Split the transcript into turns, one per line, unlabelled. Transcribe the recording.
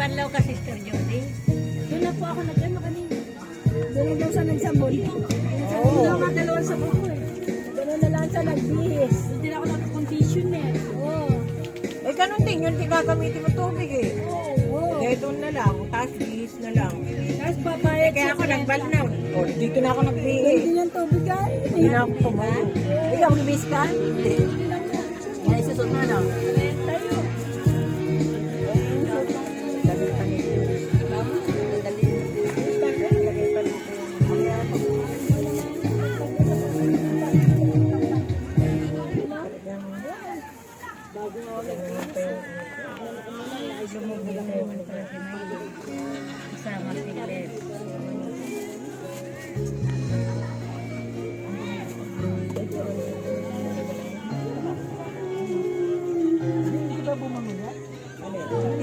Banlaw ka, Sister Jody.
Doon na po ako nag-ano kanina. Doon na daw siya nagsabon. Doon na nga dalawang sabon ko eh. Doon na lang siya nagbihis. Hindi na ako nag-condition eh. Oo.
Eh, ganun din yun, gagamitin mo tubig eh.
Oo.
Kaya doon na lang, tapos bihis na lang.
Tapos papayag
Kaya ako nagbalnaw. O, dito na ako nagbihis.
Hindi ng tubig ay.
Hindi na ako tumayo. Ikaw, bibihis ka? Hindi. Kaya susunod na lang.
Tayo.
Dali pa nito. Dali. Lagay pa nito.
Bago nga ako
Ay, lumubog ang naman para pinay. Isama si Les.
Hindi ba bumamula? Ano yan?